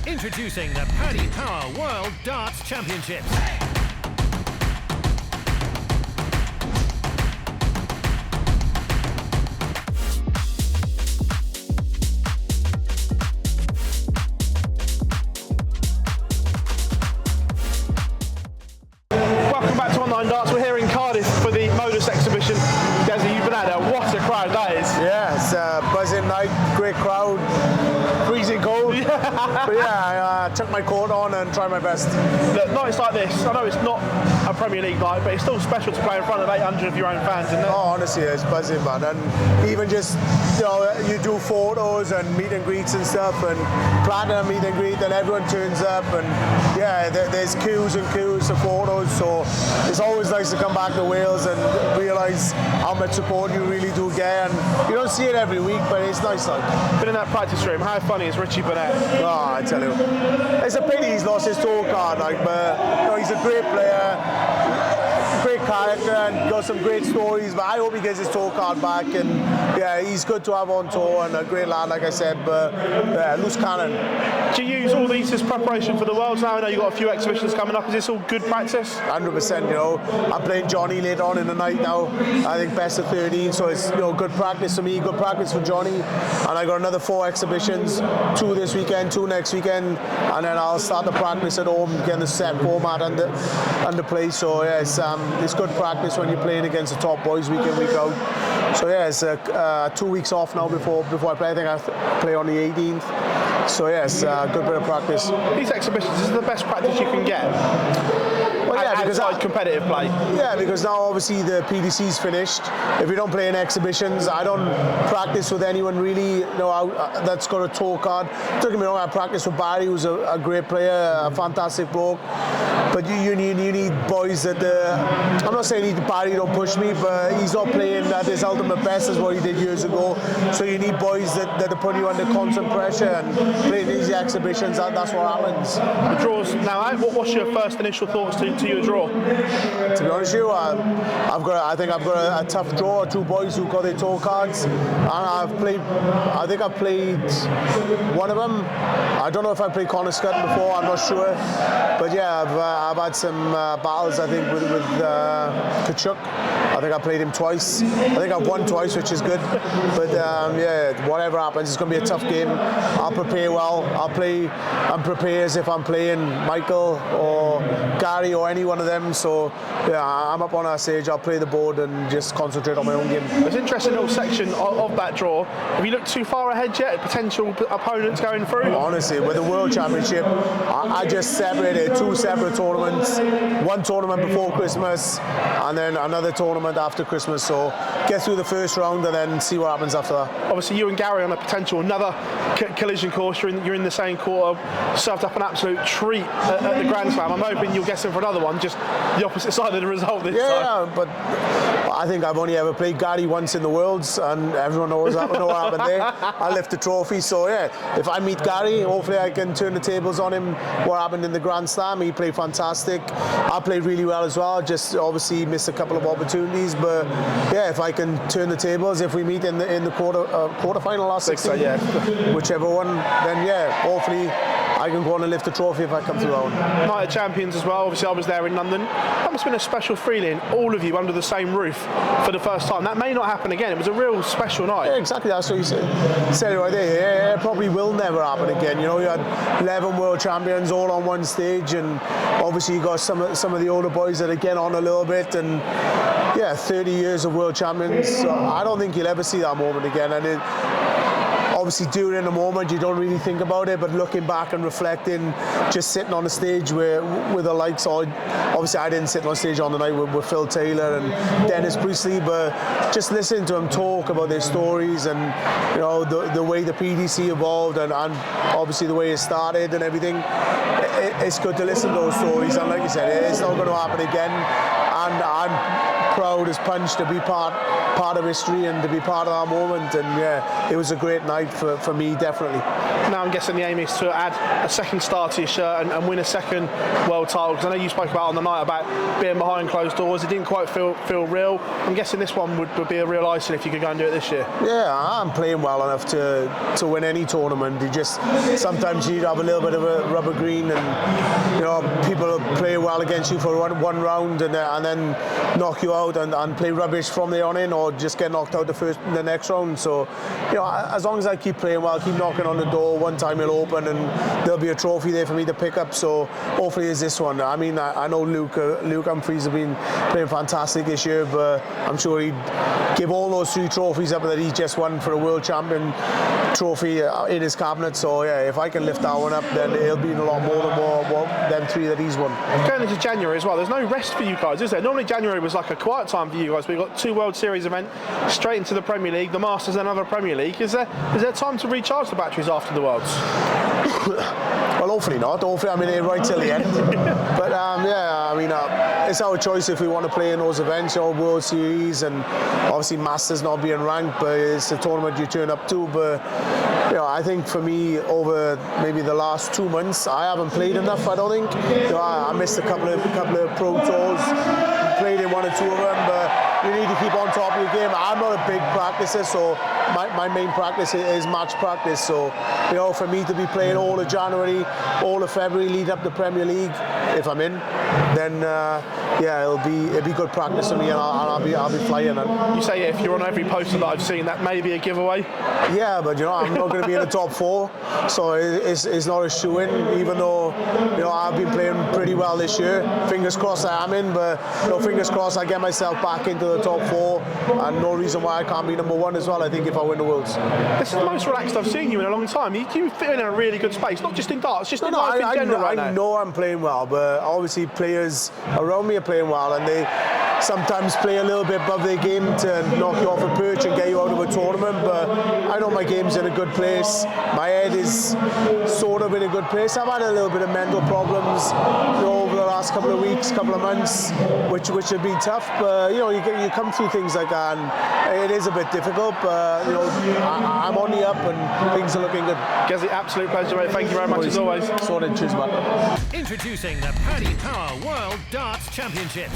Introducing the Paddy Power World Darts Championships. Welcome back to Online Darts. We're here in Cardiff for the Modus exhibition. Gazzy, you've been out there. What a crowd that is. Yeah, it's a buzzing night, great crowd, freezing cold. But yeah, I took my coat on and tried my best. Look, nights like this, I know it's not a Premier League night, but it's still special to play in front of 800 of your own fans, isn't it? Oh, honestly, it's buzzing, man. And even just, you do photos and meet and greets and stuff, and plan a meet and greet, and everyone turns up, and yeah, there's queues and queues of photos, so it's always nice to come back to Wales and realise how much support you really do get, and you don't see it every week, but it's nice. Been in that practice room, how funny is Richie Burnett? Oh, I tell you, it's a pity he's lost his tour card, but he's a great player, great character, and got some great stories. But I hope he gets his tour card back, and yeah, he's good to have on tour and a great lad, like I said. But yeah, loose cannon. Do you use all these as preparation for the Worlds now? I know you've got a few exhibitions coming up. Is this all good practice? 100%. I'm playing Johnny later on in the night now. I think best of 13, so it's good practice for me, good practice for Johnny. And I got another 4 exhibitions, 2 this weekend, 2 next weekend, and then I'll start the practice at home, getting the set format under play. So yeah, it's good practice when you're playing against the top boys week in, week out. So yeah, it's 2 weeks off now before I play. I think I play on the 18th. So yeah, it's a good bit of practice. These exhibitions, this is the best practice you can get. Well, yeah, because outside competitive play. Yeah, because now obviously the PDC's finished. If you don't play in exhibitions, I don't practice with anyone really. That's got a tour card. Don't get me wrong, I practice with Barry, who's a great player, a fantastic bloke. But you need boys that I'm not saying Barry don't push me, but he's not playing at his ultimate best as what he did years ago. So you need boys that are putting you under constant pressure and playing these exhibitions. That's what happens. The draws now out. What's your first initial thoughts to your draw? To be honest with you, I think I've got a tough draw. 2 boys who got their tour cards, and I think I've played one of them. I don't know if I played Connor Scott before. I'm not sure, but yeah, I've had some battles. I think with Kachuk. I think I played him twice. I think I've won twice, which is good. But yeah, whatever happens, it's going to be a tough game. I'll prepare well. I'll play and prepare as if I'm playing Michael or Gary or any one of them. So yeah, I'm up on our stage. I'll play the board and just concentrate on my own game. It's an interesting little section of that draw. Have you looked too far ahead yet? Potential opponents going through? Honestly, with the World Championship, I just separated 2 separate tournaments. 1 tournament before Christmas, and then another tournament after Christmas. So get through the first round and then see what happens after that. Obviously, you and Gary on a potential another collision course. You're in the same quarter. Served up an absolute treat at the Grand Slam. I'm hoping you'll get him for another one, just the opposite side of the result this time. Yeah, but I think I've only ever played Gary once in the Worlds, and everyone knows what happened there. I left the trophy, so yeah, if I meet Gary, hopefully I can turn the tables on him. What happened in the Grand Slam, he played fantastic. I played really well as well, just obviously missed a couple of opportunities, but yeah, if I can turn the tables, if we meet in the quarterfinal last 16, yeah, whichever one, then yeah, hopefully I can go on and lift the trophy if I come through that one. Night of Champions as well. Obviously, I was there in London. That must have been a special feeling, all of you under the same roof for the first time. That may not happen again. It was a real special night. Yeah, exactly. That's what you said right there. It probably will never happen again. You had 11 world champions all on one stage, and obviously you got some of the older boys that are getting on a little bit, and yeah, 30 years of world champions. So I don't think you'll ever see that moment again. And obviously during the moment you don't really think about it, but looking back and reflecting, just sitting on the stage with the likes of, obviously I didn't sit on stage on the night with Phil Taylor and Dennis Priestley, but just listening to them talk about their stories and the way the PDC evolved and obviously the way it started and everything, it's good to listen to those stories. And like you said, it's not going to happen again. I'm proud as punch to be part of history and to be part of that moment. And yeah, it was a great night for me, definitely. Now I'm guessing the aim is to add a second star to your shirt and win a second world title, because I know you spoke about on the night about being behind closed doors. It didn't quite feel real. I'm guessing this one would be a real icing if you could go and do it this year. Yeah, I'm playing well enough to win any tournament. You just sometimes you need to have a little bit of a rubber green, and people play well against you for one round and then knock you out and play rubbish from there on in, or just get knocked out the next round. So as long as I keep playing well, keep knocking on the door, one time it'll open and there'll be a trophy there for me to pick up. So hopefully it's this one. I mean, I know Luke Humphries have been playing fantastic this year, but I'm sure he'd give all those 3 trophies up that he just won for a world champion trophy in his cabinet. So yeah, if I can lift that one up, then it'll be a lot more than them 3 that he's won. Going into January as well, there's no rest for you guys, is there? Normally January was like a quiet time for you guys, but you've got 2 World Series event straight into the Premier League, the Masters and another Premier League. Is there time to recharge the batteries after the Worlds? Well, hopefully not. Hopefully I'm in here right till the end. But yeah, I mean, it's our choice if we want to play in those events, World Series, and obviously Masters not being ranked, but it's a tournament you turn up to. But I think for me, over maybe the last 2 months, I haven't played enough. I don't think. I missed a couple of pro tours, played in 1 or 2 of them, but you need to keep on top of your game. I'm not a big practicer, so my main practice is match practice. So for me to be playing all of January, all of February, lead up to Premier League, if I'm in, then yeah, it'll be good practice for me, and I'll be flying. And you say if you're on every poster that I've seen, that may be a giveaway. Yeah, but I'm not going to be in the top 4, so it's not a shoe-in. Even though I've been playing pretty well this year. Fingers crossed I am in, but fingers crossed I get myself back into the top 4, and no reason why I can't be number 1 as well. I think if I win the Worlds. This is the most relaxed I've seen you in a long time. You fit in a really good space, not just in darts, just in life in general right now. I know I'm playing well, but obviously players around me are playing well, and they sometimes play a little bit above their game to knock you off a perch and get you out of a tournament. But I know my game's in a good place. My head is sort of in a good place. I've had a little bit of mental problems over the last couple of weeks, couple of months, which have been tough. But you come through things like that, and it is a bit difficult. But I'm on the up, and things are looking good. Gezi, absolute pleasure, mate. Thank you very much as always. Sorted, cheers, man. Introducing the Paddy Power World Darts Championships.